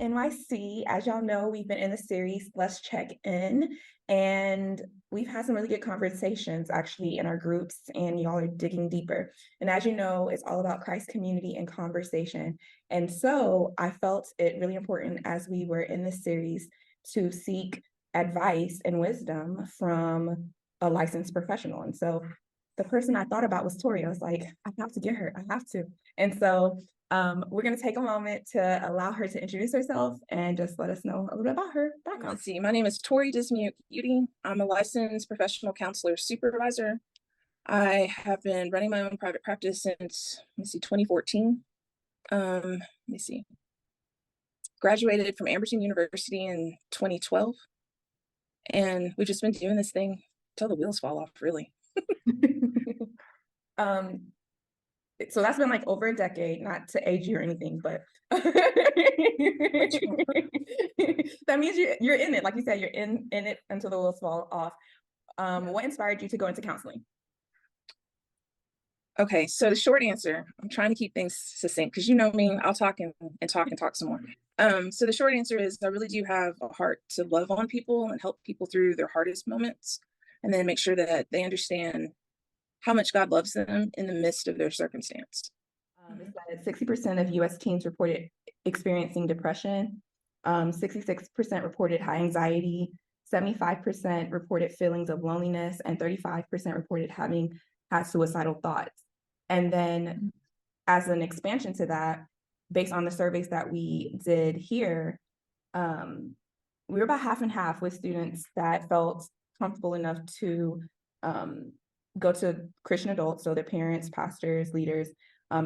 NYC. As y'all know, we've been in the series Let's Check In, and we've had some really good conversations actually in our groups, and y'all are digging deeper. And as you know, it's all about Christ community and conversation. And so I felt it really important as we were in this series to seek advice and wisdom from a licensed professional. And so the person I thought about was Tori. I was like, I have to get her. I have to. And so we're going to take a moment to allow her to introduce herself and just let us know a little bit about her background. Let's see. My name is Tori Dismukbeauty. I'm a licensed professional counselor supervisor. I have been running my own private practice since, 2014. Let me see. Graduated from Amberton University in 2012. And we've just been doing this thing till the wheels fall off, really. So that's been like over a decade, not to age you or anything, but that means you're in it. Like you said, you're in it until the wheels fall off. What inspired you to go into counseling? Okay, so the short answer, I'm trying to keep things succinct because you know me, I'll talk and talk some more. So the short answer is I really do have a heart to love on people and help people through their hardest moments, and then make sure that they understand how much God loves them in the midst of their circumstance. It's that 60% of US teens reported experiencing depression, 66% reported high anxiety, 75% reported feelings of loneliness, and 35% reported having had suicidal thoughts. And then as an expansion to that, based on the surveys that we did here, we were about half and half with students that felt comfortable enough to go to Christian adults, so their parents, pastors, leaders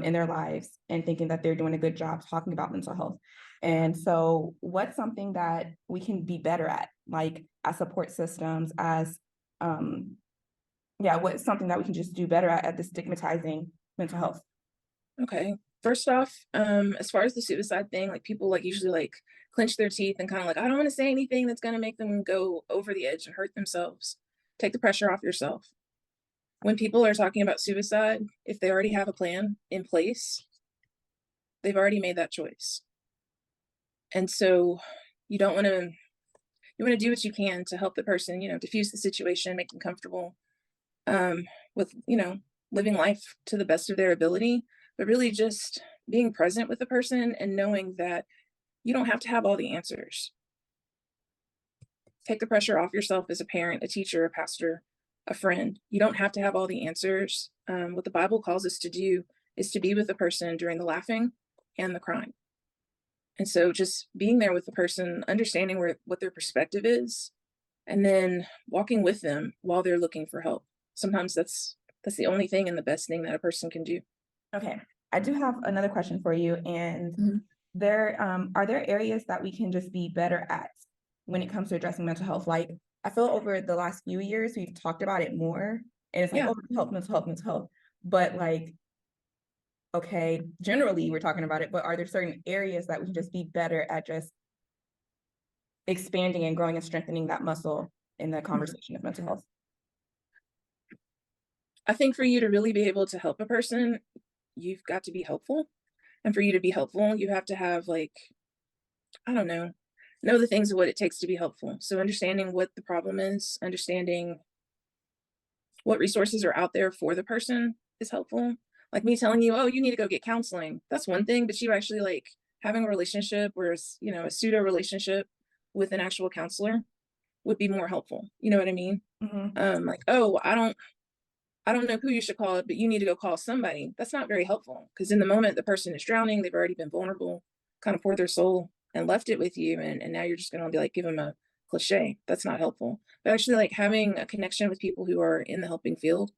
in their lives, and thinking that they're doing a good job talking about mental health. And so what's something that we can be better at, like as support systems, as what's something that we can just do better at the stigmatizing mental health? Okay. First off, as far as the suicide thing, like people usually clench their teeth and kind of I don't want to say anything that's going to make them go over the edge and hurt themselves. Take the pressure off yourself. When people are talking about suicide, if they already have a plan in place, they've already made that choice. And so you want to do what you can to help the person, diffuse the situation, make them comfortable with, living life to the best of their ability, but really just being present with the person and knowing that you don't have to have all the answers. Take the pressure off yourself as a parent, a teacher, a pastor, a friend. You don't have to have all the answers. What the Bible calls us to do is to be with the person during the laughing and the crying. And so just being there with the person, understanding what their perspective is, and then walking with them while they're looking for help. Sometimes that's the only thing and the best thing that a person can do. Okay, I do have another question for you. And are there areas that we can just be better at when it comes to addressing mental health? Like, I feel over the last few years, we've talked about it more, and it's like, oh, mental health. But okay, generally we're talking about it, but are there certain areas that we can just be better at just expanding and growing and strengthening that muscle in the conversation of mental health? I think for you to really be able to help a person, you've got to be helpful. And for you to be helpful, you have to have I don't know the things of what it takes to be helpful. So understanding what the problem is, understanding what resources are out there for the person is helpful. Like me telling you, oh, you need to go get counseling. That's one thing, but you actually having a relationship where it's, a pseudo relationship with an actual counselor would be more helpful. You know what I mean? Oh, I don't know who you should call it, but you need to go call somebody. That's not very helpful because in the moment the person is drowning, they've already been vulnerable, kind of poured their soul and left it with you. And now you're just going to be give them a cliche. That's not helpful. But actually having a connection with people who are in the helping field,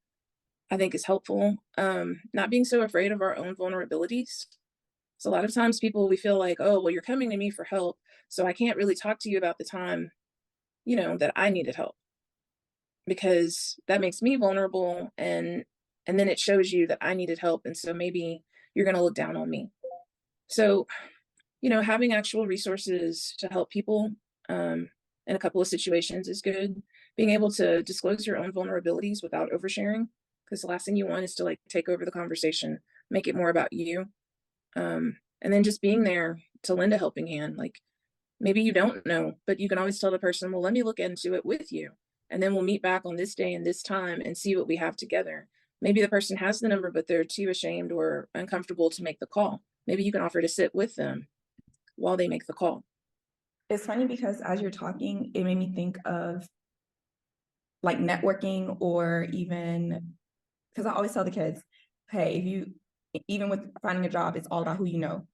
I think is helpful. Not being so afraid of our own vulnerabilities. So a lot of times we feel oh, well, you're coming to me for help, so I can't really talk to you about the time, that I needed help, because that makes me vulnerable, and then it shows you that I needed help, and so maybe you're going to look down on me. So, having actual resources to help people in a couple of situations is good. Being able to disclose your own vulnerabilities without oversharing, because the last thing you want is to take over the conversation, make it more about you. And then just being there to lend a helping hand. Maybe you don't know, but you can always tell the person, well, let me look into it with you. And then we'll meet back on this day and this time and see what we have together. Maybe the person has the number, but they're too ashamed or uncomfortable to make the call. Maybe you can offer to sit with them while they make the call. It's funny because as you're talking, it made me think of like networking or even because I always tell the kids, hey, if you even with finding a job, it's all about who you know.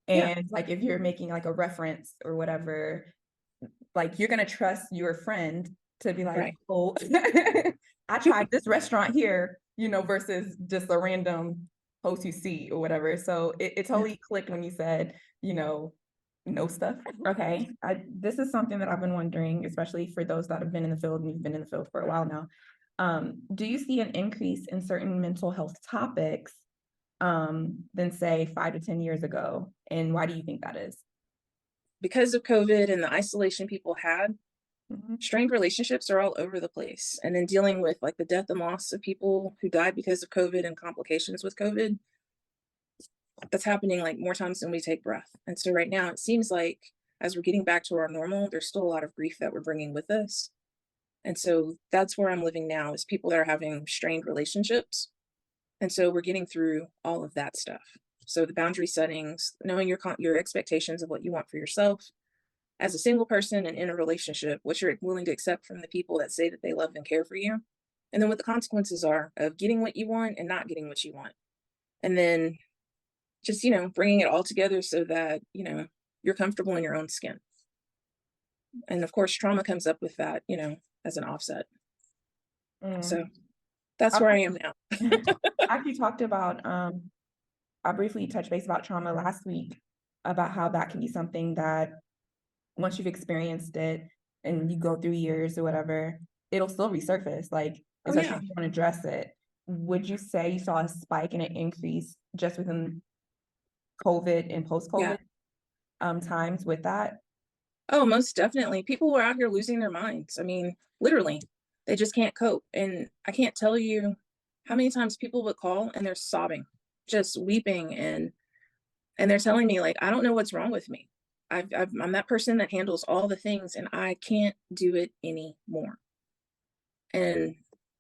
Yeah, And like if you're making like a reference or whatever, like you're gonna trust your friend to be like, right. oh, I tried this restaurant here, versus just a random host you see or whatever. So it Yeah. totally clicked when you said, know stuff. Okay. This is something that I've been wondering, especially for those that have been in the field and you've been in the field for a while now. Do you see an increase in certain mental health topics than say 5 to 10 years ago? And why do you think that is? Because of COVID and the isolation people had, Mhm. strained relationships are all over the place. And then dealing with like the death and loss of people who died because of COVID and complications with COVID, that's happening like more times than we take breath. And so right now it seems like as we're getting back to our normal, there's still a lot of grief that we're bringing with us. And so that's where I'm living now is people that are having strained relationships. And so we're getting through all of that stuff. So the boundary settings, knowing your expectations of what you want for yourself as a single person and in a relationship, what you're willing to accept from the people that say that they love and care for you, and then what the consequences are of getting what you want and not getting what you want. And then just, bringing it all together so that, you're comfortable in your own skin. And of course, trauma comes up with that, as an offset. So Mm. that's I've where I am now. actually talked about I briefly touched base about trauma last week about how that can be something that once you've experienced it and you go through years or whatever, it'll still resurface, like, Oh, especially yeah. if you want to address it. Would you say you saw a spike and an increase just within COVID and Yeah. post-COVID times with that? Oh, most definitely. People were out here losing their minds. I mean, literally, they just can't cope. And I can't tell you how many times people would call and they're sobbing, just weeping, and they're telling me like, I don't know what's wrong with me. I'm that person that handles all the things, and I can't do it anymore. And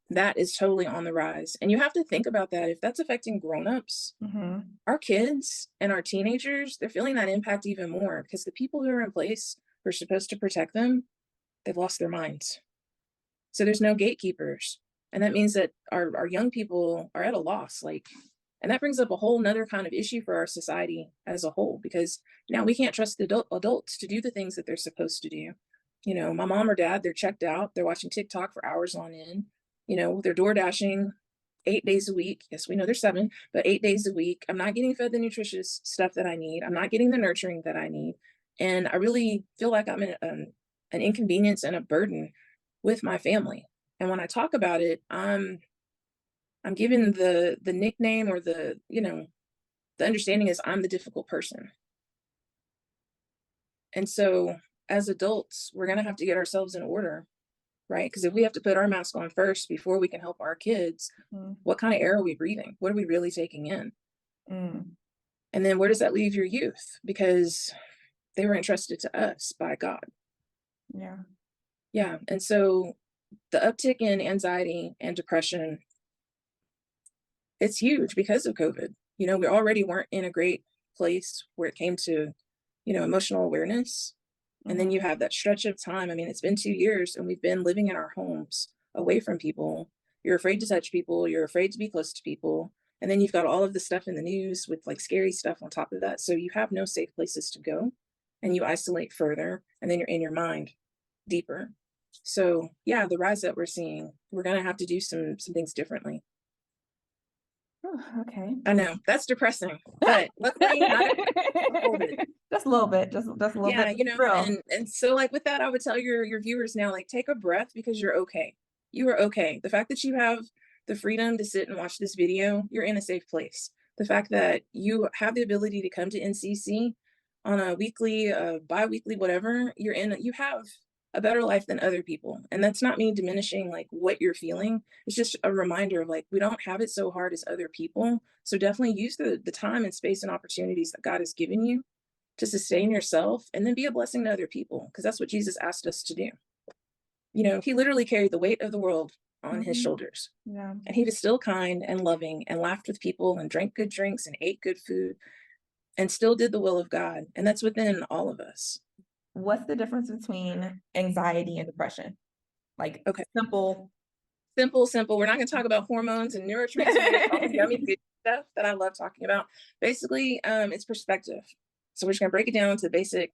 that is totally on the rise. And you have to think about that. If that's affecting grown-ups, Mm-hmm. our kids and our teenagers, they're feeling that impact even more because the people who are in place who are supposed to protect them, they've lost their minds. So there's no gatekeepers. And that means that our young people are at a loss. Like, and that brings up a whole nother kind of issue for our society as a whole, because now we can't trust the adults to do the things that they're supposed to do. My mom or dad, they're checked out. They're watching TikTok for hours on end. They're door dashing 8 days a week. Yes, we know there's 7, but 8 days a week. I'm not getting fed the nutritious stuff that I need. I'm not getting the nurturing that I need. And I really feel like I'm an inconvenience and a burden with my family. And when I talk about it, I'm given the nickname or the understanding is I'm the difficult person. And so as adults, we're gonna have to get ourselves in order, right? Because if we have to put our mask on first before we can help our kids, what kind of air are we breathing? What are we really taking in? Mm-hmm. And then where does that leave your youth? Because they were entrusted to us by God. Yeah. Yeah. And so the uptick in anxiety and depression, it's huge because of COVID. We already weren't in a great place where it came to, emotional awareness. And then you Mm-hmm. have that stretch of time. I mean, it's been 2 years and we've been living in our homes away from people. You're afraid to touch people. You're afraid to be close to people. And then you've got all of the stuff in the news with like scary stuff on top of that. So you have no safe places to go and you isolate further and then you're in your mind deeper. So yeah, the rise that we're seeing, we're going to have to do some things differently. Okay. I know that's depressing, but luckily not all of it. Just a little bit, just a little bit Yeah, real. and so like with that, I would tell your viewers now, like take a breath because you're okay. You are okay. The fact that you have the freedom to sit and watch this video, you're in a safe place. The fact that you have the ability to come to NCC on a weekly, bi-weekly, whatever, you have a better life than other people. And that's not me diminishing like what you're feeling. It's just a reminder of like we don't have it so hard as other people. So definitely use the time and space and opportunities that God has given you to sustain yourself and then be a blessing to other people, because that's what Jesus asked us to do. You know, he literally carried the weight of the world on his Mhm. shoulders. Yeah. And he was still kind and loving and laughed with people and drank good drinks and ate good food and still did the will of God. And that's within all of us. What's the difference between anxiety and depression? Like Okay. simple. Simple, simple. We're not going to talk about hormones and neurotransmitters, all the yummy good stuff that I love talking about. Basically, it's perspective. So we're just going to break it down to the basic.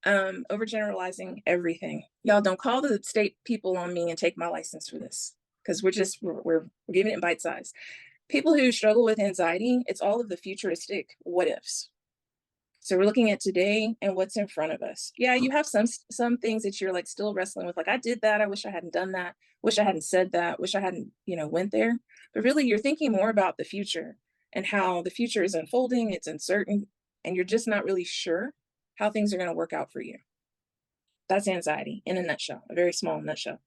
Overgeneralizing everything. Y'all don't call the state people on me and take my license for this, because we're giving it bite size. People who struggle with anxiety, it's all of the futuristic what ifs. So we're looking at today and what's in front of us. Yeah, you have some things that you're like still wrestling with, like I did that, I wish I hadn't done that, wish I hadn't said that, wish I hadn't, went there. But really you're thinking more about the future and how the future is unfolding, it's uncertain, and you're just not really sure how things are going to work out for you. That's anxiety in a nutshell, a very small nutshell.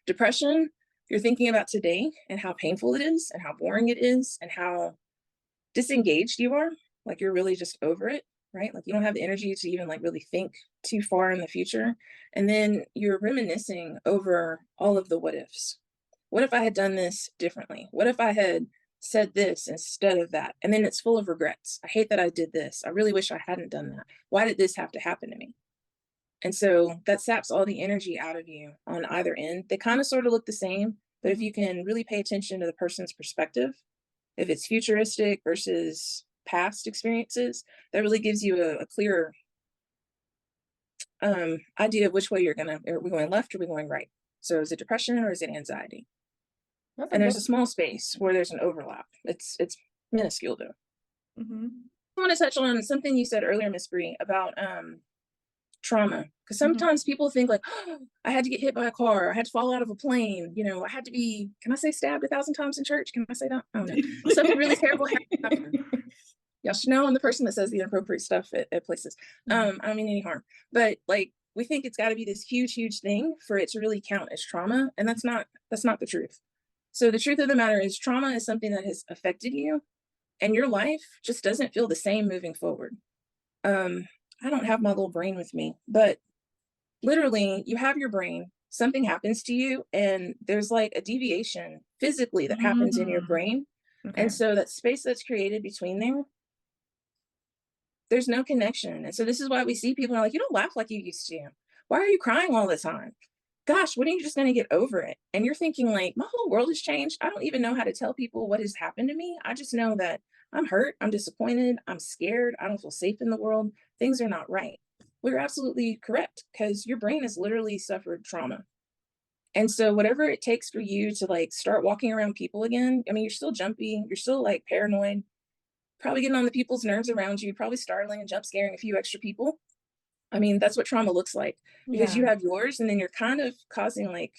Depression, you're thinking about today and how painful it is and how boring it is and how disengaged you are, like you're really just over it, right? Like you don't have the energy to even like really think too far in the future. And then you're reminiscing over all of the what ifs. What if I had done this differently? What if I had said this instead of that? And then it's full of regrets. I hate that I did this. I really wish I hadn't done that. Why did this have to happen to me? And so that saps all the energy out of you on either end. They kind of sort of look the same, but if you can really pay attention to the person's perspective, if it's futuristic versus past experiences, that really gives you a clearer idea of which way you're gonna, are we going left or are we going right? So is it depression or is it anxiety? That's a And good. there's a small space where there's an overlap. It's minuscule though. Mhm. I want to touch on something you said earlier, Miss Bree, about trauma. Because Mhm. sometimes people think like, oh, I had to get hit by a car, I had to fall out of a plane, I had to be, can I say stabbed 1,000 times in church? Can I say that? I don't know. Something really terrible happened. Y'all should know I'm the person that says the inappropriate stuff at places. I don't mean any harm, but like we think it's got to be this huge, huge thing for it to really count as trauma, and that's not the truth. So the truth of the matter is, trauma is something that has affected you, and your life just doesn't feel the same moving forward. Um, I don't have my little brain with me, but literally, you have your brain. Something happens to you, and there's like a deviation physically that happens in your Mhm. brain, and Okay. so that space that's created between there, there's no connection. And so this is why we see people are like, you don't laugh like you used to. Why are you crying all the time? Gosh, when are you just going to get over it? And you're thinking like, my whole world has changed. I don't even know how to tell people what has happened to me. I just know that I'm hurt, I'm disappointed, I'm scared, I don't feel safe in the world. Things are not right. Well, you're absolutely correct, because your brain has literally suffered trauma. And so whatever it takes for you to like start walking around people again, I mean, you're still jumpy, you're still like paranoid, probably getting on the people's nerves around you, probably startling and jump scaring a few extra people. I mean, that's what trauma looks like, because Yeah. you have yours and then you're kind of causing like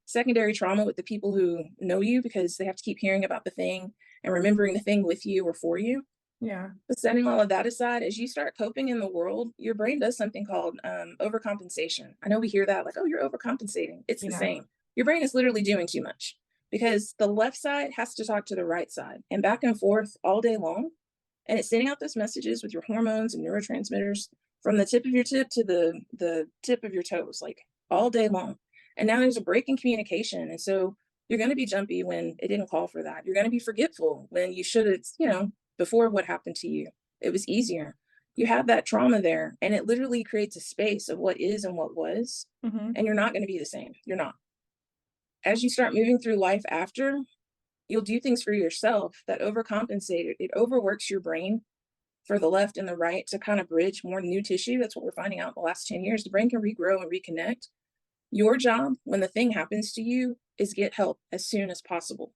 secondary trauma with the people who know you, because they have to keep hearing about the thing and remembering the thing with you or for you. Yeah. But setting all of that aside, as you start coping in the world, your brain does something called overcompensation. I know we hear that like, oh, you're overcompensating. It's the Yeah. same. Your brain is literally doing too much, because the left side has to talk to the right side and back and forth all day long. And it's sending out those messages with your hormones and neurotransmitters from the tip of your tip to the tip of your toes, like all day long. And now there's a break in communication. And so you're going to be jumpy when it didn't call for that. You're going to be forgetful when you should have, before what happened to you, it was easier. You have that trauma there, and it literally creates a space of what is and what was. Mhm. And you're not going to be the same. You're not. As you start moving through life after, you'll do things for yourself that overcompensate it. It overworks your brain for the left and the right to kind of bridge more new tissue. That's what we're finding out in the last 10 years. The brain can regrow and reconnect. Your job when the thing happens to you is get help as soon as possible.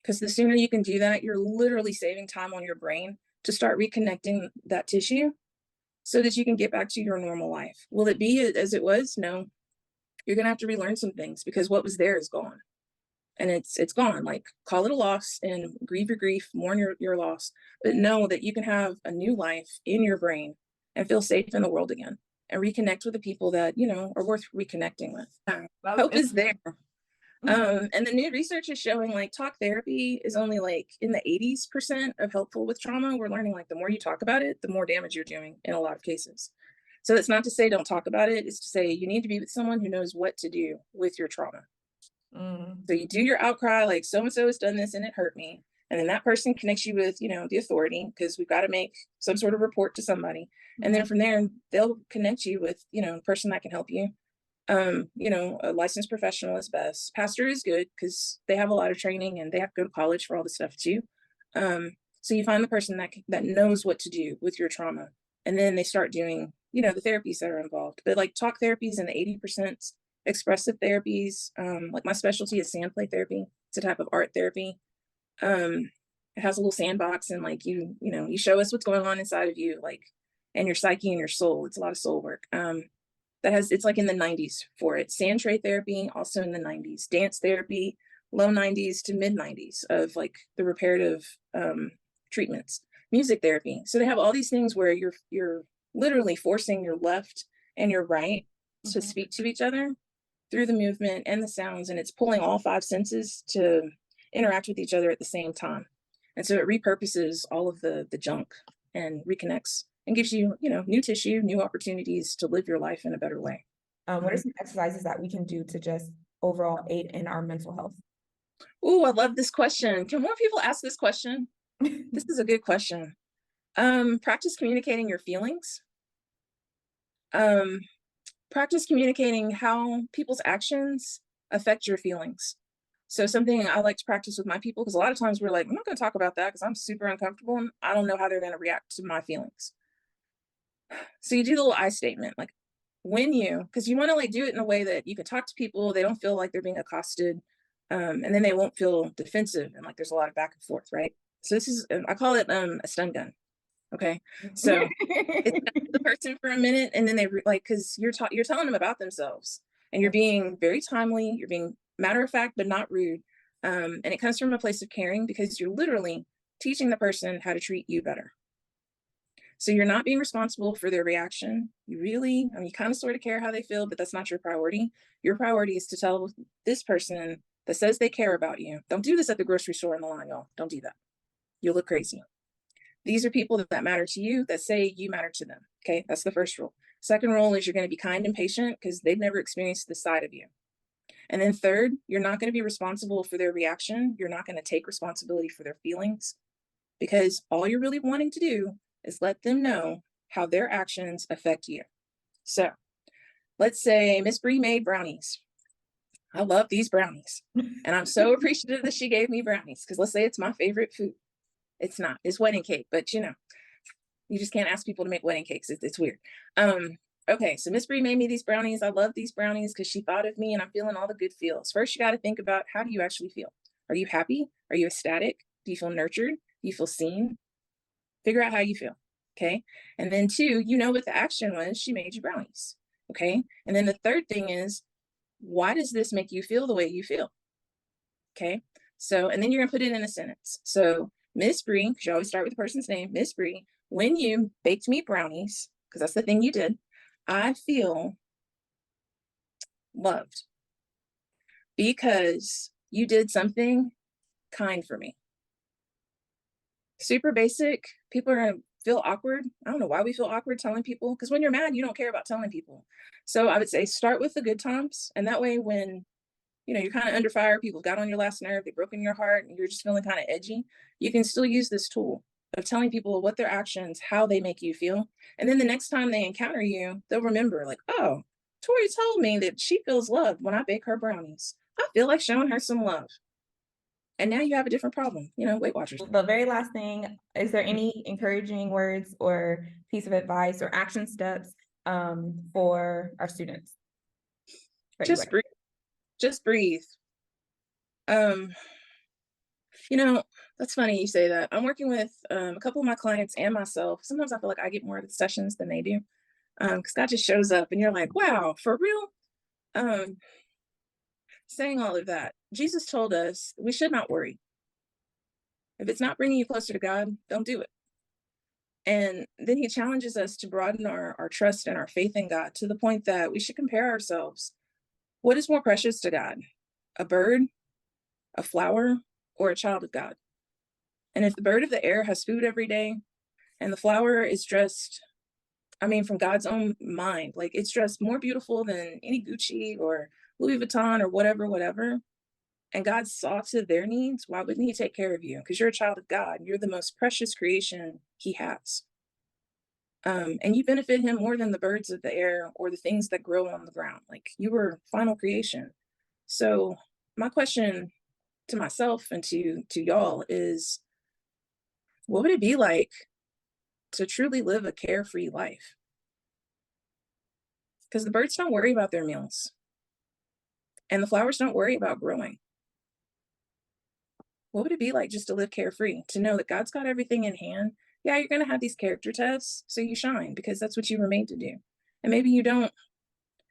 Because the sooner you can do that, you're literally saving time on your brain to start reconnecting that tissue so that you can get back to your normal life. Will it be as it was? No. You're going to have to relearn some things, because what was there is gone. And it's gone. Like, call it a loss and grieve your grief, mourn your loss, but know that you can have a new life in your brain and feel safe in the world again and reconnect with the people that are worth reconnecting with. That was Hope is there. And the new research is showing like talk therapy is only like in the 80% of helpful with trauma. We're learning like the more you talk about it, the more damage you're doing in a lot of cases. So it's not to say don't talk about it, it's to say you need to be with someone who knows what to do with your trauma. Mm, So you do your outcry, like so and so has done this and it hurt me. And then that person connects you with, the authority, because we've got to make some sort of report to somebody. And mhm, then from there, they'll connect you with, a person that can help you. A licensed professional is best. Pastor is good because they have a lot of training and they have to go to college for all this stuff too. So you find the person that knows what to do with your trauma, and then they start doing, the therapies that are involved. But like talk therapies in the 80%, expressive therapies. Like my specialty is sand play therapy. It's a type of art therapy. It has a little sandbox, and like you show us what's going on inside of you, like, and your psyche and your soul. It's a lot of soul work. It's like in the 90s for it. Sand tray therapy, also in the 90s. Dance therapy, low 90s to mid 90s of like the reparative treatments. Music therapy. So they have all these things where you're literally forcing your left and your right to mhm. speak to each other through the movement and the sounds, and it's pulling all five senses to interact with each other at the same time. And so it repurposes all of the junk and reconnects and gives you, new tissue, new opportunities to live your life in a better way. What are Mhm. some exercises that we can do to just overall aid in our mental health? Oh, I love this question. Can more people ask this question? This is a good question. Practice communicating your feelings. Um, Practice communicating how people's actions affect your feelings. So something I like to practice with my people, because a lot of times we're like, I'm not going to talk about that because I'm super uncomfortable and I don't know how they're going to react to my feelings. So you do the little I statement, like because you want to like do it in a way that you can talk to people, they don't feel like they're being accosted, and then they won't feel defensive and like there's a lot of back and forth, right? So this is, I call it a stun gun. Okay, so it's the person for a minute, and then because you're telling them about themselves, and you're being very timely, you're being matter of fact but not rude, and it comes from a place of caring because you're literally teaching the person how to treat you better. So you're not being responsible for their reaction. You kind of sort of care how they feel, but that's not your priority. Your priority is to tell this person that says they care about you. Don't do this at the grocery store in the line, y'all. Don't do that. You'll look crazy. These are people that matter to you, that say you matter to them. Okay, that's the first rule. Second rule is you're going to be kind and patient because they've never experienced this side of you. And then third, you're not going to be responsible for their reaction. You're not going to take responsibility for their feelings, because all you're really wanting to do is let them know how their actions affect you. So let's say Miss Bree made brownies. I love these brownies. And I'm so appreciative that she gave me brownies, because let's say it's my favorite food. It's not, it's wedding cake, but you just can't ask people to make wedding cakes. It's weird. Okay, so Miss Bree made me these brownies. I love these brownies because she thought of me and I'm feeling all the good feels. First, you got to think about, how do you actually feel? Are you happy? Are you ecstatic? Do you feel nurtured? Do you feel seen? Figure out how you feel. Okay. And then two, what the action was. She made you brownies. Okay. And then the third thing is, why does this make you feel the way you feel? Okay. So, and then you're going to put it in a sentence. So, Miss Bree, because you always start with the person's name, Miss Bree, when you baked me brownies, because that's the thing you did, I feel loved because you did something kind for me. Super basic. People are going to feel awkward. I don't know why we feel awkward telling people, because when you're mad, you don't care about telling people. So I would say start with the good times. And that way, when you're kind of under fire, people got on your last nerve, they've broken your heart, and you're just feeling kind of edgy, you can still use this tool of telling people what their actions, how they make you feel. And then the next time they encounter you, they'll remember, like, oh, Tori told me that she feels loved when I bake her brownies. I feel like showing her some love. And now you have a different problem, Weight Watchers. The very last thing, is there any encouraging words or piece of advice or action steps for our students that you Just breathe. recommend? Just breathe. Um, You know, that's funny you say that. I'm working with a couple of my clients and myself. Sometimes I feel like I get more of the sessions than they do, because God just shows up and you're like, wow, for real? Um, Saying all of that, Jesus told us we should not worry. If it's not bringing you closer to God, don't do it. And then he challenges us to broaden our trust and our faith in God to the point that we should compare ourselves. What is more precious to God? a bird, a flower, or a child of God. And if the bird of the air has food every day and the flower is dressed, I mean, from God's own mind, like it's dressed more beautiful than any Gucci or Louis Vuitton or whatever, whatever. And God saw to their needs, why wouldn't He take care of you? Because you're a child of God. You're the most precious creation He has. And you benefit Him more than the birds of the air or the things that grow on the ground. Like you were final creation. So my question to myself and to y'all is, what would it be like to truly live a carefree life? Because the birds don't worry about their meals and the flowers don't worry about growing. What would it be like just to live carefree, to know that God's got everything in hand? Yeah, you're going to have these character tests, so you shine because that's what you were made to do. And maybe you don't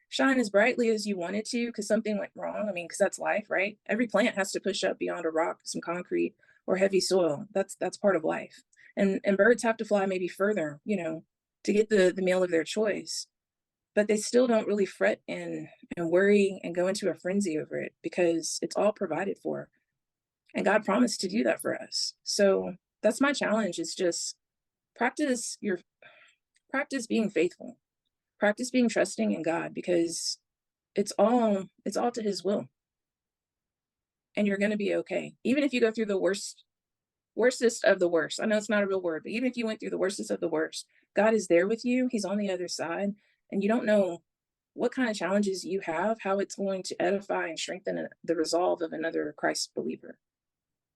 shine as brightly as you wanted to because something went wrong. I mean, because that's life, right? Every plant has to push up beyond a rock, some concrete, or heavy soil. That's part of life. And birds have to fly maybe further, to get the meal of their choice. But they still don't really fret and worry and go into a frenzy over it because it's all provided for. And God promised to do that for us. So that's my challenge is just practice your practice being faithful. Practice being trusting in God because it's all to His will. And you're going to be okay. Even if you go through the worstest of the worst. I know it's not a real word, but even if you went through the worstest of the worst, God is there with you. He's on the other side, and you don't know what kind of challenges you have, how it's going to edify and strengthen the resolve of another Christ believer.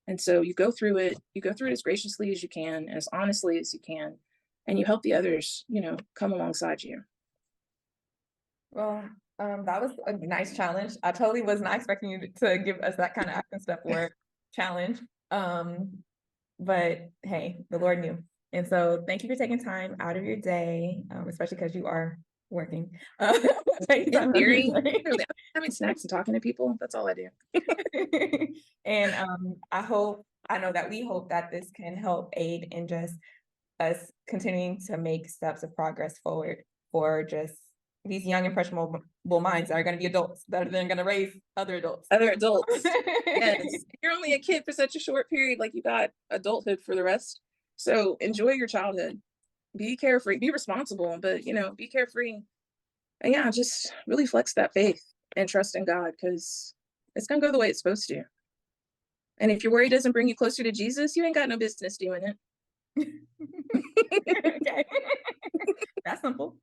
And so you go through it as graciously as you can, as honestly as you can, and you help the others, come alongside you. Well, that was a nice challenge. I totally was not expecting you to give us that kind of action step work challenge. But hey, the Lord knew. And so thank you for taking time out of your day, especially because you are working. Taking In time out of your theory, day. literally, I'm having snacks and talking to people. That's all I do. And I know that we hope that this can help aid in just us continuing to make steps of progress forward for just these young impressionable minds that are going to be adults that are then going to raise other adults. Other adults. Yes. You're only a kid for such a short period, like you got adulthood for the rest. So enjoy your childhood. Be carefree, be responsible, but be carefree. And yeah, just really flex that faith and trust in God because it's gonna go the way it's supposed to. And if your worry doesn't bring you closer to Jesus, you ain't got no business doing it. Okay. That's simple.